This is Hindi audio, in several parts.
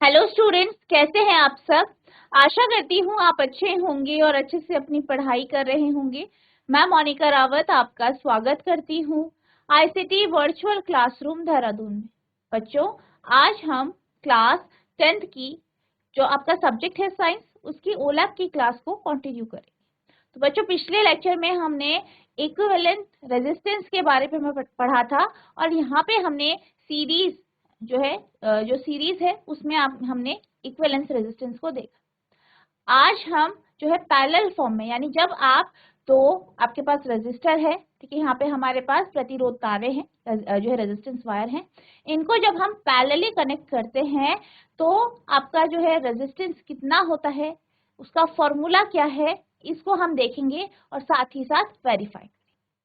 हेलो स्टूडेंट्स, कैसे हैं आप सब। आशा करती हूँ आप अच्छे होंगे और अच्छे से अपनी पढ़ाई कर रहे होंगे। मैं मोनिका रावत आपका स्वागत करती हूँ आईसीटी वर्चुअल क्लासरूम देहरादून में। बच्चों, आज हम क्लास 10th की जो आपका सब्जेक्ट है साइंस, उसकी ओलैप की क्लास को कंटिन्यू करेंगे। तो बच्चों, पिछले लेक्चर में हमने इक्विवेलेंट रेजिस्टेंस के बारे में पढ़ा था और यहाँ पे हमने सीरीज जो है जो सीरीज है उसमें हमने इक्विवेलेंस रेजिस्टेंस को देखा। आज हम जो है पैरेलल फॉर्म में, यानी जब आप तो आपके पास रेजिस्टर है, ठीक है, यहाँ पे हमारे पास प्रतिरोध तारे हैं, जो है रेजिस्टेंस वायर हैं, इनको जब हम पैरेलली कनेक्ट करते हैं तो आपका जो है रेजिस्टेंस कितना होता है, उसका फॉर्मूला क्या है, इसको हम देखेंगे और साथ ही साथ वेरीफाई।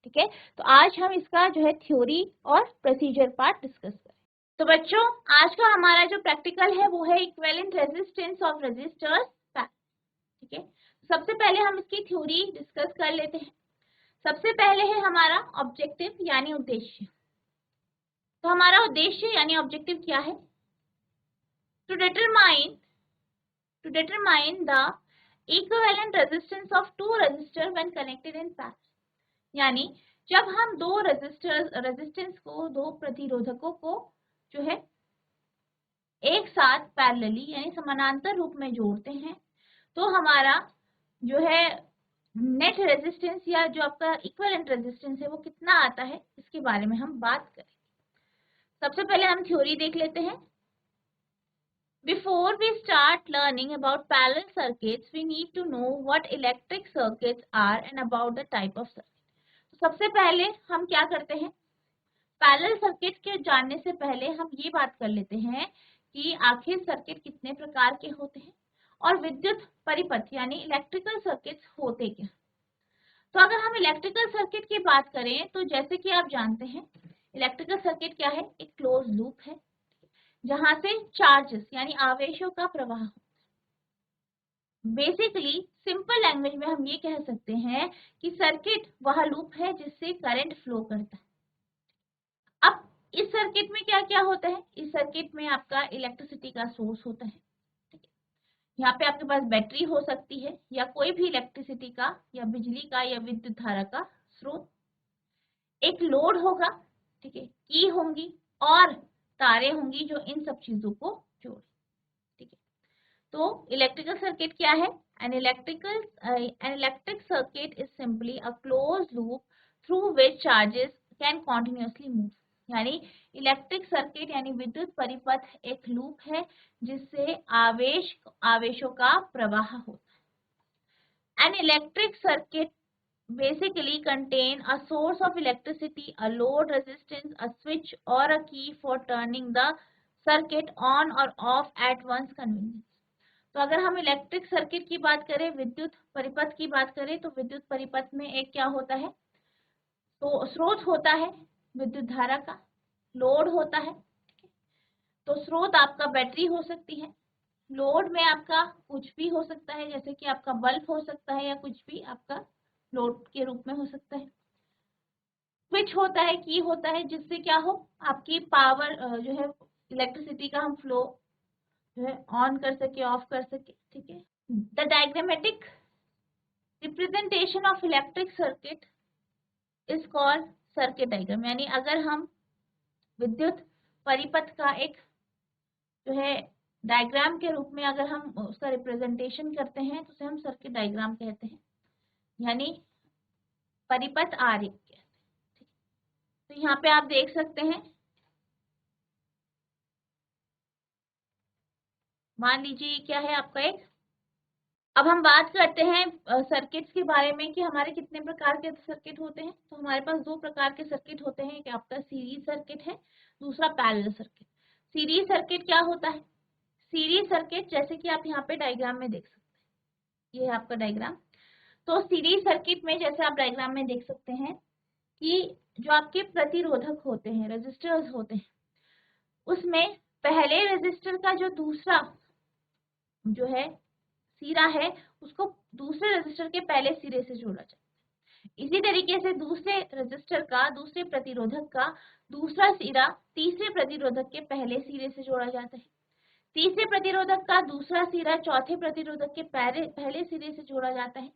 ठीक है, तो आज हम इसका जो है थ्योरी और प्रोसीजर पार्ट डिस्कस करें। तो बच्चों, आज का हमारा जो प्रैक्टिकल है वो है इक्विवेलेंट रेजिस्टेंस ऑफ रेजिस्टर्स। ठीक है, सबसे पहले हम इसकी थ्योरी डिस्कस कर लेते हैं। सबसे पहले है हमारा ऑब्जेक्टिव यानी उद्देश्य। तो हमारा उद्देश्य यानी ऑब्जेक्टिव क्या है? To determine the equivalent resistance of two resistor when connected in parallel. यानी जब हम दो रेजिस्टेंस को, दो प्रतिरोधकों को जो है एक साथ पैरेलली यानी समानांतर रूप में जोड़ते हैं तो हमारा जो है नेट रेजिस्टेंस या जो आपका इक्विवेलेंट रेजिस्टेंस है वो कितना आता है, इसके बारे में हम बात करें। सबसे पहले हम थ्योरी देख लेते हैं। Before we start learning about parallel circuits, we need to know what electric circuits are and about the type of circuit. सबसे पहले हम क्या करते हैं, पैरेलल सर्किट के जानने से पहले हम ये बात कर लेते हैं कि आखिर सर्किट कितने प्रकार के होते हैं और विद्युत परिपथ यानी इलेक्ट्रिकल सर्किट्स होते क्या। तो अगर हम इलेक्ट्रिकल सर्किट की बात करें तो जैसे कि आप जानते हैं इलेक्ट्रिकल सर्किट क्या है, एक क्लोज लूप है जहां से चार्जेस यानी आवेशों का प्रवाह हो। बेसिकली सिंपल लैंग्वेज में हम ये कह सकते हैं कि सर्किट वह लूप है जिससे करंट फ्लो करता है। अब इस सर्किट में क्या क्या होता है, इस सर्किट में आपका इलेक्ट्रिसिटी का सोर्स होता है। ठीक है, यहाँ पे आपके पास बैटरी हो सकती है या कोई भी इलेक्ट्रिसिटी का या बिजली का या विद्युत धारा का स्रोत। एक लोड होगा, ठीक है, की होंगी और तारे होंगी जो इन सब चीजों को जोड़े। ठीक है, तो इलेक्ट्रिकल सर्किट क्या है? An electric circuit is simply a closed loop through which charges can continuously move. यानी इलेक्ट्रिक सर्किट यानी विद्युत परिपथ एक लूप है जिससे आवेशों का प्रवाह होता है। An electric circuit basically contain a source of electricity, a load resistance, a switch or a key for turning the circuit on or off at one's convenience. तो अगर हम इलेक्ट्रिक सर्किट की बात करें, विद्युत परिपथ की बात करें, तो विद्युत परिपथ में एक क्या होता है, तो स्रोत होता है विद्युत धारा का, लोड होता है। तो स्रोत आपका बैटरी हो सकती है, लोड में आपका कुछ भी हो सकता है जैसे कि आपका बल्ब हो सकता है या कुछ भी आपका लोड के रूप में हो सकता है। स्विच होता है, की होता है, जिससे क्या हो, आपकी पावर जो है इलेक्ट्रिसिटी का हम फ्लो जो है ऑन कर सके, ऑफ कर सके। ठीक है, the diagrammatic representation of electric circuit is called circuit diagram. यानी अगर हम विद्युत परिपथ का एक जो है डायग्राम के रूप में अगर हम उसका रिप्रेजेंटेशन करते हैं तो उसे हम सर्किट डायग्राम कहते हैं, यानी परिपथ आरेख कहते हैं। तो यहाँ पे आप देख सकते हैं, मान लीजिए क्या है आपका एक, अब हम बात करते हैं सर्किट्स के बारे में कि हमारे कितने प्रकार के सर्किट होते हैं। तो हमारे पास दो प्रकार के सर्किट होते हैं, एक आपका सीरीज सर्किट है, दूसरा पैरेलल सर्किट। सीरीज सर्किट क्या होता है? सीरीज सर्किट जैसे कि आप यहाँ पे डायग्राम में देख सकते हैं, ये है आपका डायग्राम। तो सीरीज सर्किट में जैसे आप डायग्राम में देख सकते हैं कि जो आपके प्रतिरोधक होते हैं, रेजिस्टर्स होते हैं, उसमें पहले रेजिस्टर का जो दूसरा जो है सिरा है उसको दूसरे रेजिस्टर के पहले सिरे से जोड़ा जाता है। इसी तरीके से दूसरे रेजिस्टर का, दूसरे प्रतिरोधक का दूसरा सिरा तीसरे प्रतिरोधक के पहले सिरे से जोड़ा जाता है। तीसरे प्रतिरोधक का दूसरा सिरा चौथे प्रतिरोधक के पहले सिरे से जोड़ा जाता है।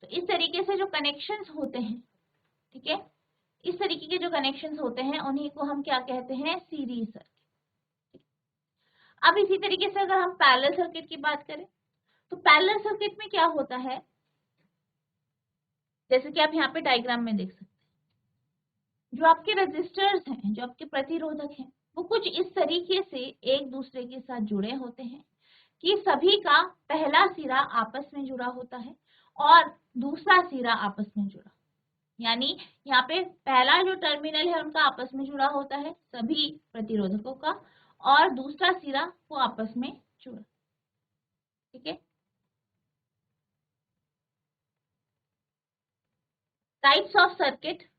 तो इस तरीके से जो कनेक्शंस होते हैं, ठीक है, इस तरीके के जो कनेक्शंस होते हैं उन्हीं को हम क्या कहते हैं, सीरीज सर्किट। अब इसी तरीके से अगर हम पैरेलल सर्किट की बात करें तो पैरेलल सर्किट में क्या होता है, जैसे कि आप यहाँ पे डायग्राम में देख सकते हैं, जो आपके रेजिस्टर्स हैं, जो आपके प्रतिरोधक हैं, वो कुछ इस तरीके से एक दूसरे के साथ जुड़े होते हैं कि सभी का पहला सिरा आपस में जुड़ा होता है और दूसरा सिरा आपस में जुड़ा, यानी यहाँ पे पहला जो टर्मिनल है उनका आपस में जुड़ा होता है सभी प्रतिरोधकों का, और दूसरा सिरा वो आपस में जुड़ा, ठीक है। Types of circuit,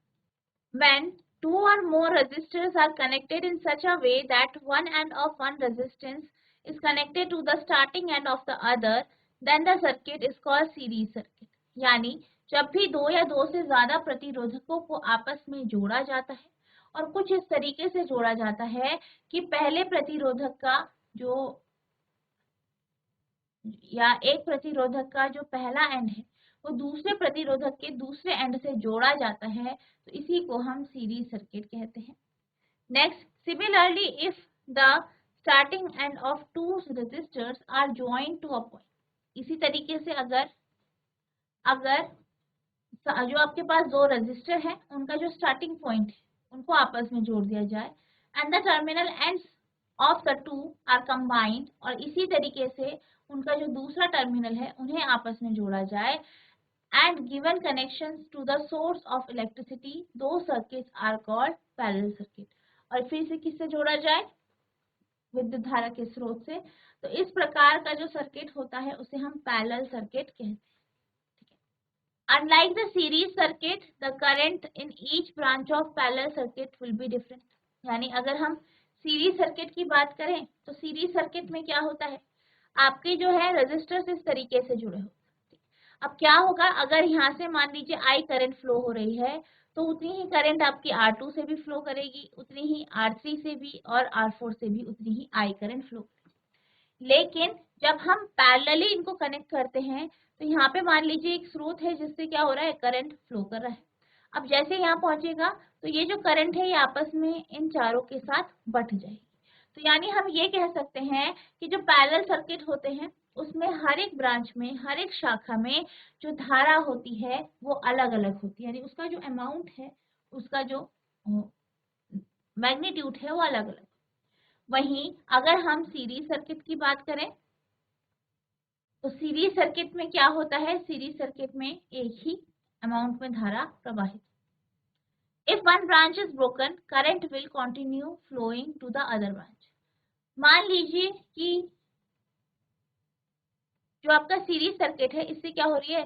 when two or more resistors are connected in such a way that one end of one resistance is connected to the starting end of the other, then the circuit is called series circuit। यानी जब भी दो या दो से ज्यादा प्रतिरोधकों को आपस में जोड़ा जाता है और कुछ इस तरीके से जोड़ा जाता है कि पहले प्रतिरोधक का जो या एक प्रतिरोधक का जो पहला एंड है वो दूसरे प्रतिरोधक के दूसरे एंड से जोड़ा जाता है, तो इसी को हम सीरीज सर्किट कहते हैं। Next, similarly if the starting end of two resistors are joined to a point, इसी तरीके से अगर जो आपके पास दो रेजिस्टर है उनका जो स्टार्टिंग पॉइंट है उनको आपस में जोड़ दिया जाए, and the terminal ends of the two are combined, और इसी तरीके से उनका जो दूसरा टर्मिनल है उन्हें आपस में जोड़ा जाए, and given connections to the source of electricity, those circuits are called parallel circuit। और फिर से किससे जोड़ा जाए, विद्युत धारा के स्रोत से, तो इस प्रकार का जो सर्किट होता है उसे हम पैरेलल सर्किट कहते हैं। Unlike the series circuit, the current in each branch of parallel circuit will be different। यानी अगर हम सीरीज सर्किट की बात करें तो सीरीज सर्किट में क्या होता है, आपके जो है रेजिस्टर्स इस तरीके से जुड़े हो। अब क्या होगा, अगर यहाँ से मान लीजिए आई करंट फ्लो हो रही है तो उतनी ही करंट आपकी R2 से भी फ्लो करेगी, उतनी ही R3 से भी और R4 से भी उतनी ही आई करंट फ्लो करेगी। लेकिन जब हम पैरेलली इनको कनेक्ट करते हैं तो यहाँ पे मान लीजिए एक स्रोत है जिससे क्या हो रहा है, करंट फ्लो कर रहा है। अब जैसे यहाँ पहुंचेगा तो ये जो करंट है ये आपस में इन चारों के साथ बट जाएगी। तो यानी हम ये कह सकते हैं कि जो पैरेलल सर्किट होते हैं उसमें हर एक ब्रांच में, हर एक शाखा में जो धारा होती है वो अलग अलग होती है, यानी उसका जो अमाउंट है, उसका जो मैग्नीट्यूड है वो अलग अलग। वहीं अगर हम सीरीज सर्किट की बात करें तो सीरीज सर्किट में क्या होता है, सीरीज सर्किट में एक ही अमाउंट में धारा प्रवाहित। If one branch is broken, current will continue flowing to the other branch. मान लीजिए कि जो आपका सीरीज सर्किट है इससे क्या हो रही है,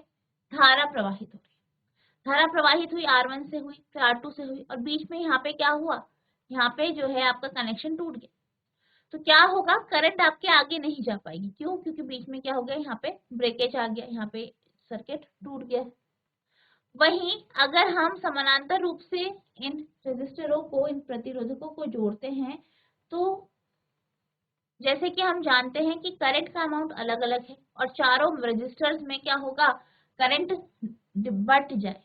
धारा प्रवाहित हो रही है। धारा प्रवाहित हुई R1 से हुई, फिर R2 से हुई, और बीच में यहाँ पे क्या हुआ, यहाँ पे जो है आपका कनेक्शन टूट गया। तो क्या होगा, करंट आपके आगे नहीं जा पाएगी। क्यों, क्योंकि बीच में क्या हो गया, यहाँ पे ब्रेकेज आ गया, यहाँ पे सर्किट टूट गया। वहीं अगर हम समानांतर रूप से इन रेजिस्टरों को, इन प्रतिरोधकों को जोड़ते हैं तो जैसे कि हम जानते हैं कि करंट का अमाउंट अलग अलग है और चारों रेजिस्टर्स में क्या होगा, करंट बट जाए।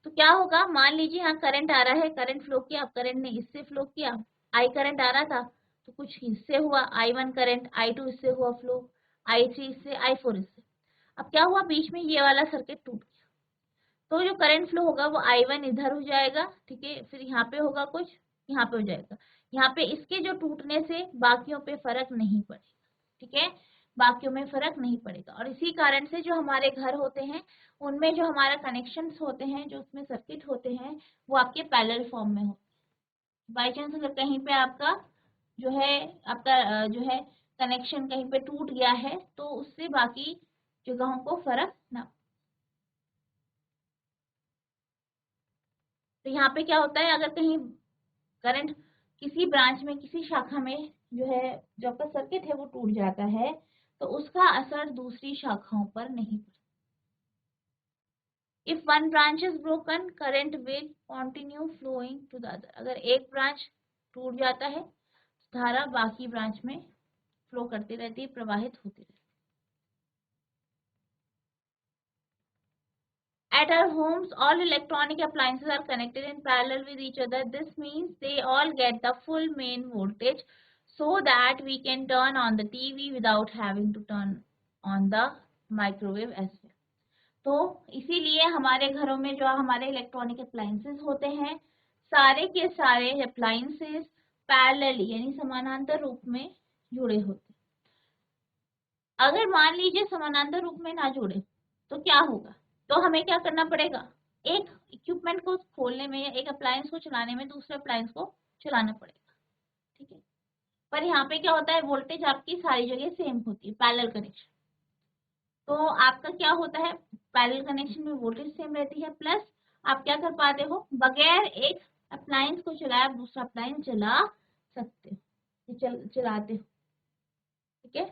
तो क्या होगा, मान लीजिए यहाँ करंट आ रहा है, करंट फ्लो किया, करंट ने इससे फ्लो किया, आई करंट आ रहा था तो कुछ इससे हुआ, I1 करंट, I2 इससे हुआ फ्लो, I3 इससे, I4 इससे। अब क्या हुआ, बीच में ये वाला सर्किट टूट गया, तो जो करंट फ्लो होगा वो I1 इधर हो जाएगा, ठीक है, फिर यहाँ पे होगा कुछ, यहाँ पे हो जाएगा। यहाँ पे इसके जो टूटने से बाकियों पे फर्क नहीं पड़ेगा, ठीक है, बाकियों में फर्क नहीं पड़ेगा। और इसी कारण से जो हमारे घर होते हैं उनमें जो हमारा कनेक्शंस होते हैं, जो उसमें सर्किट होते हैं, वो आपके पैरेलल फॉर्म में होते हैं। बाई चांस अगर कहीं पे आपका जो है, आपका जो है कनेक्शन कहीं पे टूट गया है तो उससे बाकी जगहों को फर्क ना। तो यहाँ पे क्या होता है, अगर कहीं करंट किसी ब्रांच में, किसी शाखा में जो है, जो आपका सर्किट है वो टूट जाता है तो उसका असर दूसरी शाखाओं पर नहीं पड़ता। If one branch is broken, current will continue flowing to the other. अगर एक ब्रांच टूट जाता है धारा बाकी ब्रांच में फ्लो करती रहती है, प्रवाहित होती रहती है। At our homes, all electronic appliances are connected in parallel with each other. This means they all get the full main voltage so that we can turn on the TV without having to turn on the microwave as well. तो इसीलिए हमारे घरों में जो हमारे इलेक्ट्रॉनिक अप्लायंसेस होते हैं, सारे के सारे अप्लायंसेस पैरेलली यानी समानांतर रूप में जुड़े होते हैं। अगर मान लीजिए समानांतर रूप में ना जुड़े तो क्या होगा, तो हमें क्या करना पड़ेगा, एक इक्विपमेंट को खोलने में या एक अप्लायंस को चलाने में दूसरे अप्लायंस को चलाना पड़ेगा, ठीक है। पर यहाँ पे क्या होता है, वोल्टेज आपकी सारी जगह सेम होती है, पैरेलल कनेक्शन। तो आपका क्या होता है, पैरेलल कनेक्शन में वोल्टेज सेम रहती है, प्लस आप क्या कर पाते हो, बगैर एक अप्लायंस को चलाए आप दूसरा अप्लायंस चला सकते हो, चलाते हो, ठीक है।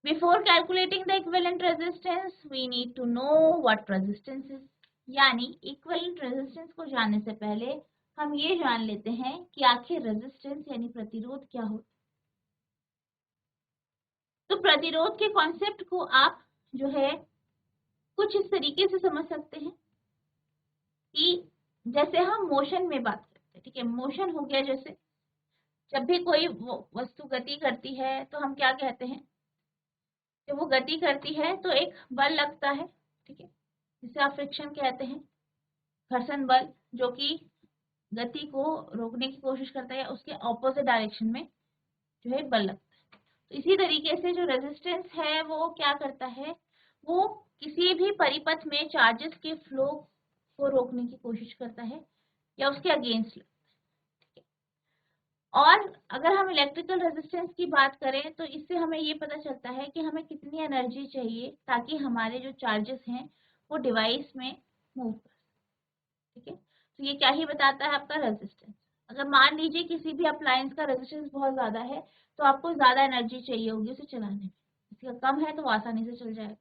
Before calculating the equivalent resistance, we need to know what resistance is. यानी equivalent resistance को जानने से पहले हम ये जान लेते हैं कि आखिर resistance यानी प्रतिरोध क्या होता है। तो प्रतिरोध के कॉन्सेप्ट को आप जो है कुछ इस तरीके से समझ सकते हैं कि जैसे हम मोशन में बात करते हैं, ठीक है। मोशन हो गया, जैसे जब भी कोई वस्तु गति करती है तो हम क्या कहते हैं, जब वो गति करती है तो एक बल लगता है, ठीक है, जिसे आप फ्रिक्शन कहते हैं, घर्षण बल, जो कि गति को रोकने की कोशिश करता है, उसके ऑपोजिट डायरेक्शन में जो है बल लगता है। तो इसी तरीके से जो रेजिस्टेंस है वो क्या करता है, वो किसी भी परिपथ में चार्जेस के फ्लो को रोकने की कोशिश करता है या उसके अगेंस्ट। और अगर हम इलेक्ट्रिकल रेजिस्टेंस की बात करें तो इससे हमें ये पता चलता है कि हमें कितनी एनर्जी चाहिए ताकि हमारे जो चार्जेस हैं वो डिवाइस में मूव कर, ठीक है। तो ये क्या ही बताता है, आपका रेजिस्टेंस। अगर मान लीजिए किसी भी अप्लायंस का रेजिस्टेंस बहुत ज्यादा है तो आपको ज्यादा एनर्जी चाहिए होगी उसे चलाने में, इसका कम है तो वो आसानी से चल जाएगा।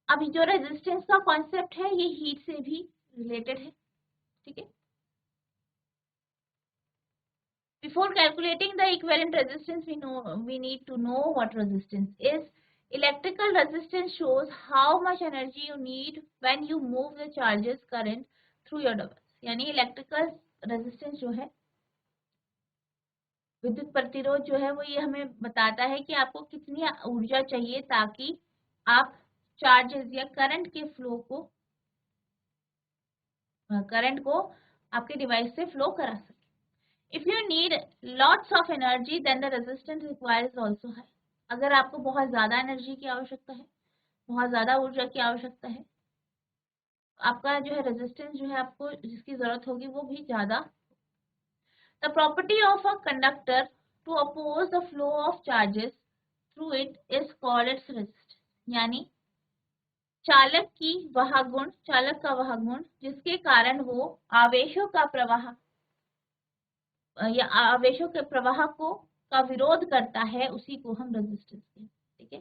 अब जो रेजिस्टेंस का कॉन्सेप्ट है ये हीट से भी रिलेटेड है, ठीक है। Before calculating the equivalent resistance, we need to know what resistance is. Electrical resistance shows how much energy you need when you move the charges current through your device. यानी इलेक्ट्रिकल रेजिस्टेंस जो है, विद्युत प्रतिरोध जो है, वो ये हमें बताता है कि आपको कितनी ऊर्जा चाहिए ताकि आप चार्जेस या करंट को आपके डिवाइस से फ्लो करा सकें। If you need lots of energy, then the resistance required is also high. अगर आपको बहुत ज्यादा एनर्जी की आवश्यकता है, बहुत ज्यादा ऊर्जा की आवश्यकता है, आपका जो है रेजिस्टेंस जो है आपको जिसकी जरूरत होगी वो भी ज्यादा। The property of a conductor to oppose the flow of charges through it is called its resistance. यानी चालक का वह गुण जिसके कारण वो आवेशों का प्रवाह या आवेशों के प्रवाह का विरोध करता है, उसी को हम रेजिस्टेंस कहते हैं, ठीक है।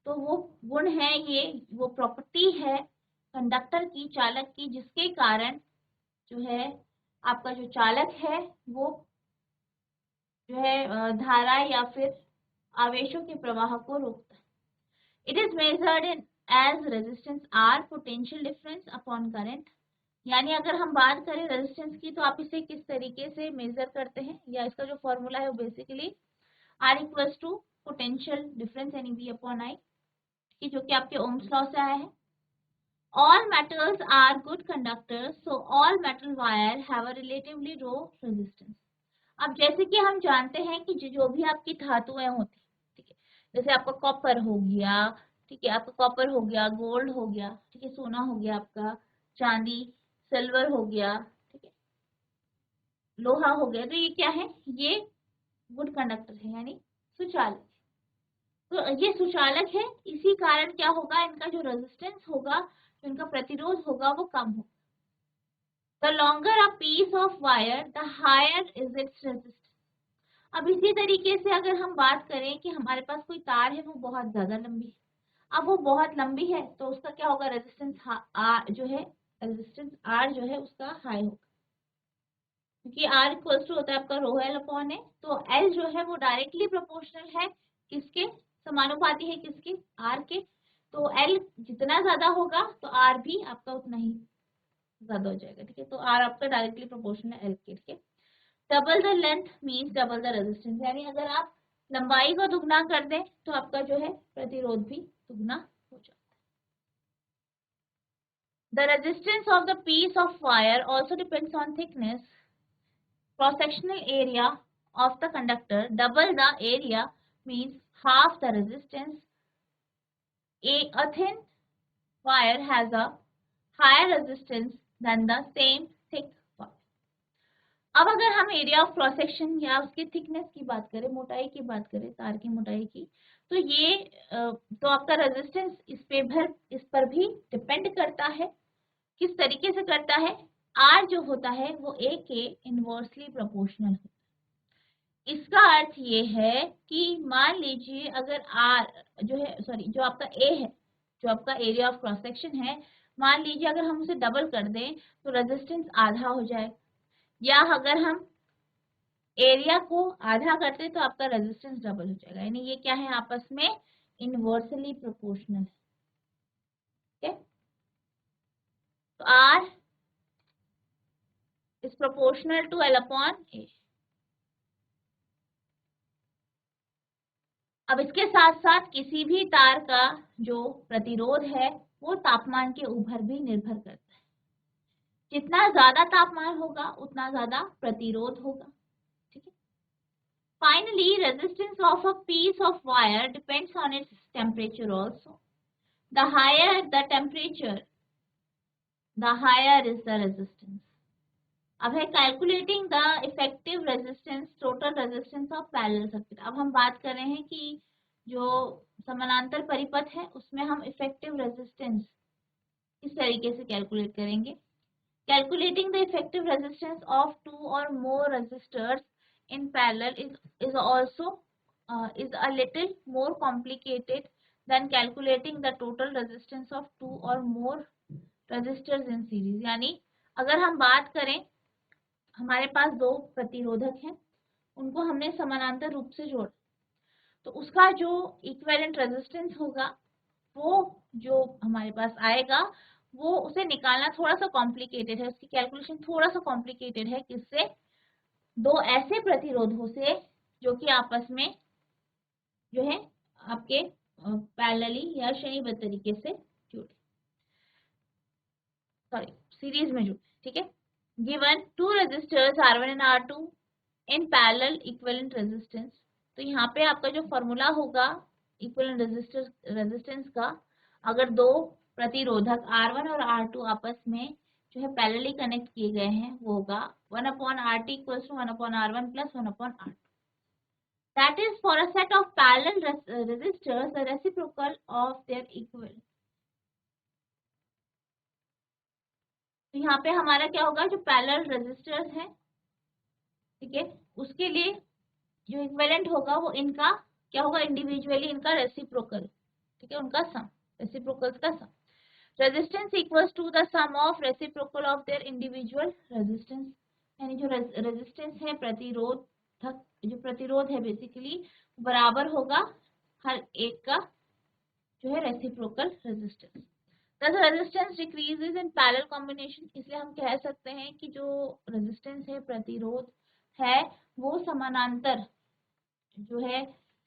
तो वो गुण है, ये वो प्रॉपर्टी है कंडक्टर की, चालक की, जिसके कारण जो है आपका जो चालक है वो जो है धारा या फिर आवेशों के प्रवाह को रोकता है। It is measured in as resistance R, potential difference upon current. यानी अगर हम बात करें रेजिस्टेंस की तो आप इसे किस तरीके से मेजर करते हैं, या इसका जो फॉर्मूला है वो basically R equals to potential difference यानी V अपॉन I, जो कि आपके ओम्स लॉ से आया है। All metals are good conductors, so all metal wire have a relatively low resistance. अब जैसे कि हम जानते हैं कि जो भी आपकी धातुएं होती है, ठीक है, जैसे आपका कॉपर हो गया, ठीक है, आपका कॉपर हो गया, गोल्ड हो गया, ठीक है, सोना हो गया, आपका चांदी, सिल्वर हो गया, ठीक है, लोहा हो गया, तो ये क्या है, ये गुड कंडक्टर है यानी सुचालक। तो ये सुचालक है, इसी कारण क्या होगा, इनका जो रेजिस्टेंस होगा, जो इनका प्रतिरोध होगा वो कम होगा। The longer a piece of wire, the higher is its resistance. अब इसी तरीके से अगर हम बात करें कि हमारे पास कोई तार है वो बहुत ज्यादा लंबी है, अब वो बहुत लंबी है तो उसका क्या होगा, रेजिस्टेंस R जो है, रेजिस्टेंस R जो है उसका हाई होगा। क्योंकि R इक्वल्स टू होता है आपका रो एल अपॉन ए, तो L जो है वो डायरेक्टली प्रोपोर्शनल है किसके, समानुपाती है किसके, R के। तो L जितना ज्यादा होगा तो R भी आपका उतना ही ज्यादा हो जाएगा, ठीक है। तो R आपका डायरेक्टली प्रोपोर्शनल है L के, ठीक है। Double the length means double the resistance, यानी अगर आप लंबाई को दुगना कर दें तो आपका जो है प्रतिरोध भी दुगना हो जाता है। The resistance of the piece of wire also depends on thickness. Cross-sectional area of the conductor, double the area means half the resistance. A thin wire has a higher resistance than the same thick wire. अब अगर हम एरिया ऑफ क्रॉस सेक्शन या उसकी थिकनेस की बात करें, मोटाई की बात करें, तार की मोटाई की, तो ये तो आपका रेजिस्टेंस इस पर भी डिपेंड करता है। किस तरीके से करता है, आर जो होता है वो ए के इनवर्सली प्रोपोर्शनल होता है। इसका अर्थ ये है कि मान लीजिए अगर आर जो है, सॉरी जो आपका ए है, जो आपका एरिया ऑफ क्रॉस सेक्शन है, मान लीजिए अगर हम उसे डबल कर दें तो रेजिस्टेंस आधा हो जाए, या अगर हम एरिया को आधा करते तो आपका रेजिस्टेंस डबल हो जाएगा, यानी ये क्या है, आपस में इनवर्सली प्रोपोर्शनल है, ठीक है। तो R is proportional to L upon A. अब इसके साथ साथ किसी भी तार का जो प्रतिरोध है वो तापमान के ऊपर भी निर्भर करता है। जितना ज्यादा तापमान होगा उतना ज्यादा प्रतिरोध होगा, ठीक है। Finally resistance of a piece of wire depends on its temperature also. The higher the temperature the higher is the resistance. अब है calculating the effective resistance, total resistance of parallel circuit. अब हम बात कर रहे हैं कि जो समानांतर परिपथ है उसमें हम इफेक्टिव रेजिस्टेंस इस तरीके से कैलकुलेट करेंगे। Calculating the effective resistance of two or more resistors in parallel is also is a little more complicated than calculating the total resistance of two or more resistors in series. यानी अगर हम बात करें, हमारे पास दो प्रतिरोधक हैं, उनको हमने समानांतर रूप से जोड़ा, तो उसका जो इक्विवेलेंट रेजिस्टेंस होगा वो जो हमारे पास आएगा वो उसे निकालना थोड़ा सा कॉम्प्लिकेटेड है, उसकी कैलकुलेशन थोड़ा सा कॉम्प्लिकेटेड है। किससे, दो ऐसे प्रतिरोधों से जो कि आपस में जो है आपके पैरेलली या श्रेणीबद्ध तरीके से जुड़े, सॉरी सीरीज में जुड़े, ठीक है। Given two resistors R1 and R2 in parallel equivalent resistance. तो यहाँ पे आपका जो फॉर्मूला होगा इक्विवेलेंट रेजिस्टेंस का, अगर दो प्रतिरोधक R1 और R2 आपस में जो है पैरेलली कनेक्ट किए गए हैं, वो होगा 1/RT equals to 1/R1 plus 1/R2। That is for a set of parallel resistors the reciprocal of their equivalent. तो यहाँ पे हमारा क्या होगा, जो पैरेलल रेजिस्टर्स हैं, ठीक है, उसके लिए जो इक्विवेलेंट होगा वो इनका क्या होगा, इंडिविजुअली इनका रेसिप्रोकल, ठीक है, उनका सम, रेसिप्रोकल्स का sum. Resistance equals to the sum of reciprocal of their individual resistance, यानी जो रेजिस्टेंस है, प्रतिरोधक जो प्रतिरोध है बेसिकली बराबर होगा हर एक का जो है reciprocal resistance. Thus resistance decreases in parallel combination, इसलिए हम कह सकते हैं कि जो रेजिस्टेंस है, प्रतिरोध है, वो समानांतर जो है,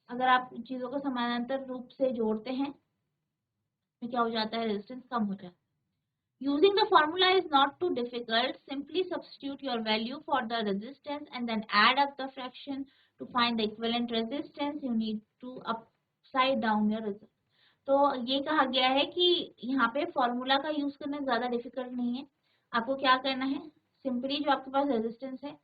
अगर आप चीजों को समानांतर रूप से जोड़ते हैं तो क्या हो जाता है, रेजिस्टेंस कम हो जाता है। Using the formula is not too difficult. Simply substitute your value for the resistance and then add up the fraction to find the equivalent resistance. You need to upside down your result. तो ये कहा गया है कि यहाँ पे फॉर्मूला का यूज करना ज्यादा डिफिकल्ट नहीं है। आपको क्या करना है, सिंपली जो आपके पास रेजिस्टेंस है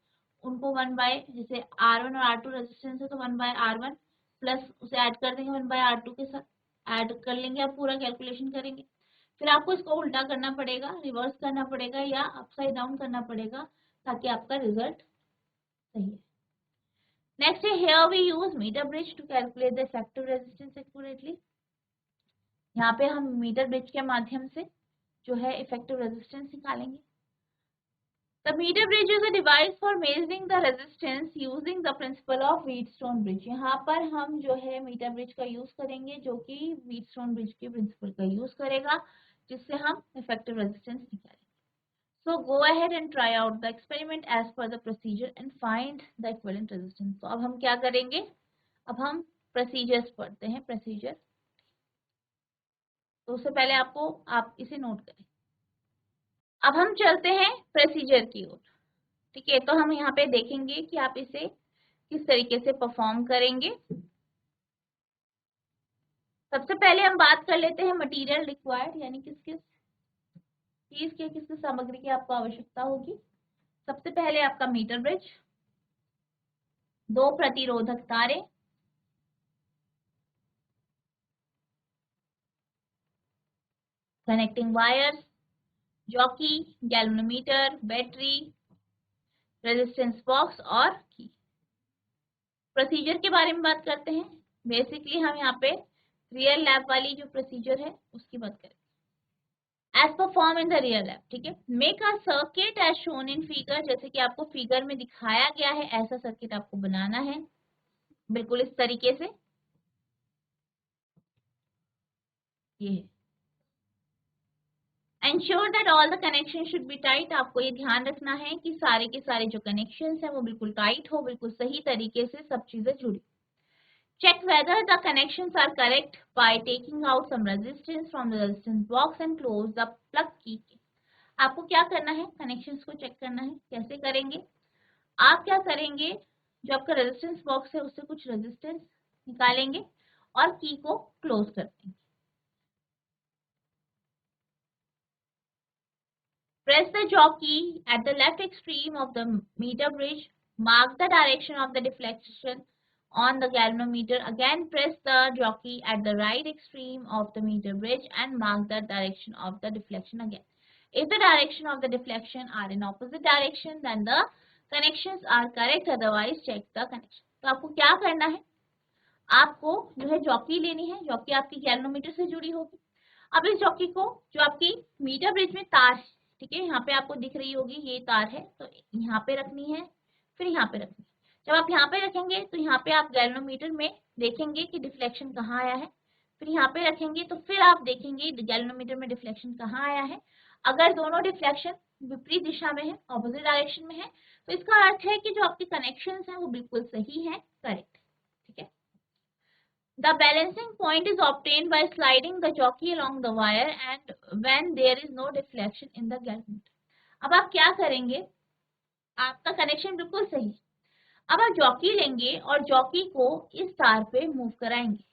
उनको 1 बाय, जैसे R1 और R2 रेजिस्टेंस है तो 1/R1 प्लस उसे ऐड कर देंगे 1/R2 के साथ, ऐड कर लेंगे, आप पूरा कैलकुलेशन करेंगे। फिर आपको इसको उल्टा करना पड़ेगा, रिवर्स करना पड़ेगा या अपसाइड डाउन करना पड़ेगा ताकि आपका रिजल्ट सही है। नेक्स्ट है, here we use metre bridge to calculate the effective resistance accurately. यहाँ पे हम मीटर ब्रिज के माध्यम से जो है इफेक्टिव रेजिस्टेंस निकालेंगे। The meter bridge is a device for measuring the resistance using the principle of Wheatstone bridge. यहाँ पर हम जो है मीटर ब्रिज का यूज करेंगे जो कि Wheatstone bridge के प्रिंसिपल का यूज करेगा जिससे हम इफेक्टिव रेजिस्टेंस निकालेंगे. So go ahead and try out the experiment as per the procedure and find the equivalent resistance. तो अब हम क्या करेंगे, अब हम प्रोसीजर्स पढ़ते हैं. प्रोसीजर तो उससे पहले आप इसे नोट करें. अब हम चलते हैं प्रोसीजर की ओर. ठीक है, तो हम यहाँ पे देखेंगे कि आप इसे किस तरीके से परफॉर्म करेंगे. सबसे पहले हम बात कर लेते हैं मटेरियल रिक्वायर्ड, यानी किस किस चीज के, किस किस सामग्री की आपको आवश्यकता होगी. सबसे पहले आपका मीटर ब्रिज, 2 प्रतिरोधक तारे, connecting wires, jockey, galvanometer, battery, resistance box और की. प्रोसीजर के बारे में बात करते हैं. बेसिकली हम यहाँ पे रियल लैब वाली जो प्रोसीजर है उसकी बात करें. As perform in the real lab. ठीक है, make a circuit as shown in figure. जैसे कि आपको फिगर में दिखाया गया है ऐसा सर्किट आपको बनाना है बिल्कुल इस तरीके से. ये है. Ensure that all the connections should be tight. आपको ये ध्यान रखना है कि सारे के सारे जो कनेक्शंस हैं वो बिल्कुल टाइट हो, बिल्कुल सही तरीके से सब चीजें जुड़ी. Check whether the connections are correct by taking out some resistance from the resistance box and close the plug key. आपको क्या करना है, कनेक्शंस को चेक करना है. कैसे करेंगे, आप क्या करेंगे, जो आपका रेजिस्टेंस बॉक्स है उससे कुछ रेजिस्टेंस निकालेंगे और की को क्लोज कर देंगे. Press the jockey at the left extreme of the meter bridge. Mark the direction of the deflection on the galvanometer. Again, press the jockey at the right extreme of the meter bridge and mark the direction of the deflection again. If the direction of the deflection are in opposite direction, then the connections are correct. Otherwise, check the connection. तो आपको क्या करना है, आपको जो है जॉकी लेनी है. जॉकी आपकी गैल्वेनोमीटर से जुड़ी होगी. अब इस जॉकी को, जो आपकी मीटर ब्रिज में तार है, ठीक है, यहाँ पे आपको दिख रही होगी ये तार है, तो यहाँ पे रखनी है, फिर यहाँ पे रखनी है. जब आप यहाँ पे रखेंगे तो यहाँ पे आप गैल्वेनोमीटर में देखेंगे कि डिफ्लेक्शन कहाँ आया है. फिर यहाँ पे रखेंगे तो फिर आप देखेंगे गैल्वेनोमीटर में डिफ्लेक्शन कहाँ आया है. अगर दोनों डिफ्लेक्शन विपरीत दिशा में है, ऑपोजिट डायरेक्शन में है, तो इसका अर्थ है कि जो आपके कनेक्शन है वो बिल्कुल सही है, करेक्ट. ठीक है. The balancing point is obtained by sliding the jockey along the wire and when there is no deflection in the galvanometer. अब आप क्या करेंगे, आपका कनेक्शन बिल्कुल सही है. अब आप जॉकी लेंगे और जॉकी को इस तार पे मूव कराएंगे.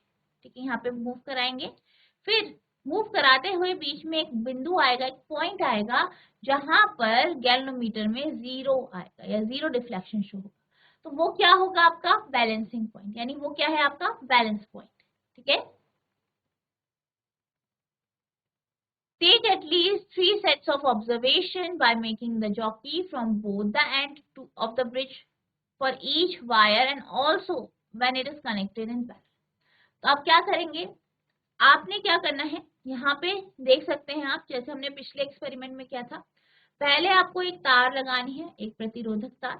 ठीक है, यहाँ पे मूव कराएंगे. फिर मूव कराते हुए बीच में एक बिंदु आएगा, एक पॉइंट आएगा जहां पर गैल्वेनोमीटर में 0 आएगा या 0 डिफ्लेक्शन शो होगा. तो वो क्या होगा, आपका बैलेंसिंग पॉइंट, यानी वो क्या है, आपका बैलेंस पॉइंट. ठीक है. Take at least 3 sets of observation by making the jockey from both the ends of the bridge for each wire and also when it is connected in parallel. तो आप क्या करेंगे, आपने क्या करना है, यहाँ पे देख सकते हैं आप, जैसे हमने पिछले एक्सपेरिमेंट में किया था. पहले आपको एक तार लगानी है, एक प्रतिरोधक तार.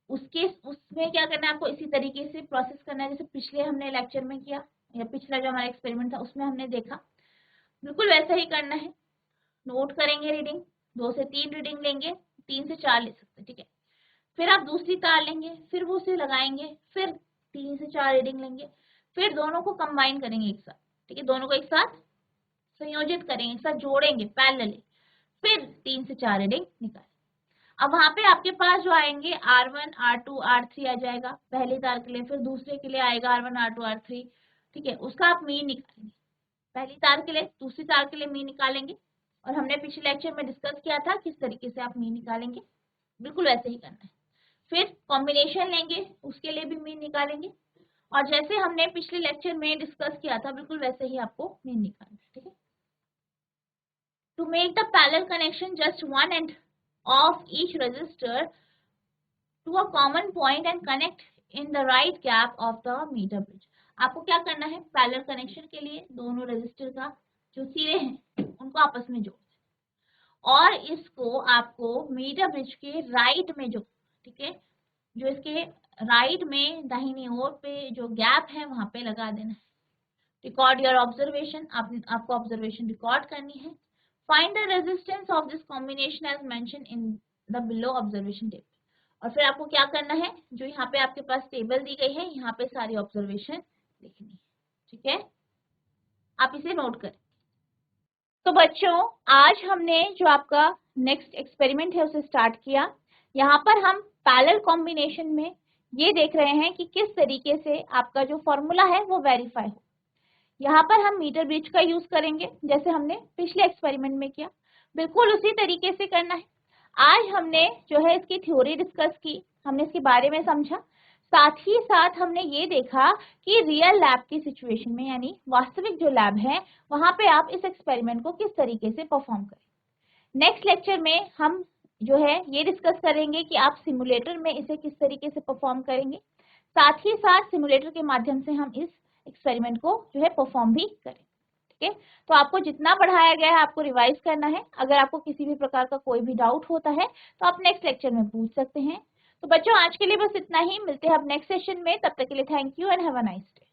उसमें क्या करना है, आपको इसी तरीके से प्रोसेस करना है जैसे पिछले हमने लेक्चर में किया या पिछला जो हमारा एक्सपेरिमेंट था उसमें हमने देखा. बिल्कुल वैसा ही करना है. नोट करेंगे रीडिंग, 2 से 3 रीडिंग लेंगे, 3 से 4 ले सकते. ठीक है. फिर आप दूसरी तार लेंगे, फिर वो उसे लगाएंगे, फिर 3 से 4 रीडिंग लेंगे, फिर दोनों को कंबाइन करेंगे एक साथ. ठीक है, दोनों को एक साथ संयोजित करेंगे, एक साथ जोड़ेंगे पैरेलली, फिर 3 से 4 रीडिंग निकालेंगे. अब वहां पे आपके पास जो आएंगे R1, R2, R3 आ जाएगा पहली तार के लिए, फिर दूसरे के लिए आएगा R1, R2, R3. ठीक है, उसका आप मीन निकालेंगे. पहली तार के लिए, दूसरी तार के लिए मीन निकालेंगे. और हमने पिछले लेक्चर में डिस्कस किया था किस तरीके से आप मीन निकालेंगे, बिल्कुल वैसे ही करना है. फिर कॉम्बिनेशन लेंगे, उसके लिए भी मीन निकालेंगे. और जैसे हमने पिछले लेक्चर में डिस्कस किया था बिल्कुल वैसे ही आपको मीन निकालना है. ठीक है. To make the parallel connection, just one end of each resistor to a common point and connect in the right gap of the meter bridge. आपको क्या करना है, पैरेलल कनेक्शन के लिए दोनों रेजिस्टर का जो सिरे हैं उनको आपस में जोड़ दें और इसको आपको मीटर ब्रिज के राइट में जो, ठीक है, जो इसके राइट में दाहिनी ओर पे जो गैप है वहां पे लगा देना है। रिकॉर्ड योर ऑब्जर्वेशन, आपको ऑब्जर्वेशन रिकॉर्ड करनी है। Find the resistance of this combination as mention in the below observation table. और फिर आपको क्या करना है, जो यहाँ पे आपके पास टेबल दी गई है, यहाँ पे सारी ऑब्जर्वेशन लिखनी है, ठीक है, आप इसे नोट करें। तो बच्चों, आज हमने जो आपका नेक्स्ट एक्सपेरिमेंट है उसे स्टार्ट किया। यहाँ पर हम पैरेलल कॉम्बिनेशन में ये देख रहे हैं कि किस तरीके से आपका जो फॉर्मूला है वो वेरीफाई हो। यहाँ पर हम मीटर ब्रिज का यूज करेंगे जैसे हमने पिछले एक्सपेरिमेंट में किया, बिल्कुल उसी तरीके से करना है। आज हमने जो है इसकी थ्योरी डिस्कस की, हमने इसके बारे में समझा, साथ ही साथ हमने ये देखा कि रियल लैब की सिचुएशन में, यानी वास्तविक जो लैब है वहां पे आप इस एक्सपेरिमेंट को किस तरीके से परफॉर्म करें। नेक्स्ट लेक्चर में हम जो है ये डिस्कस करेंगे कि आप सिमुलेटर में इसे किस तरीके से परफॉर्म करेंगे, साथ ही साथ सिमुलेटर के माध्यम से हम इस एक्सपेरिमेंट को जो है परफॉर्म भी करें, ठीक है। तो आपको जितना पढ़ाया गया है आपको रिवाइज करना है। अगर आपको किसी भी प्रकार का कोई भी डाउट होता है तो आप नेक्स्ट लेक्चर में पूछ सकते हैं। तो बच्चों, आज के लिए बस इतना ही, मिलते हैं अब नेक्स्ट सेशन में, तब तक के लिए thank you and have a nice day.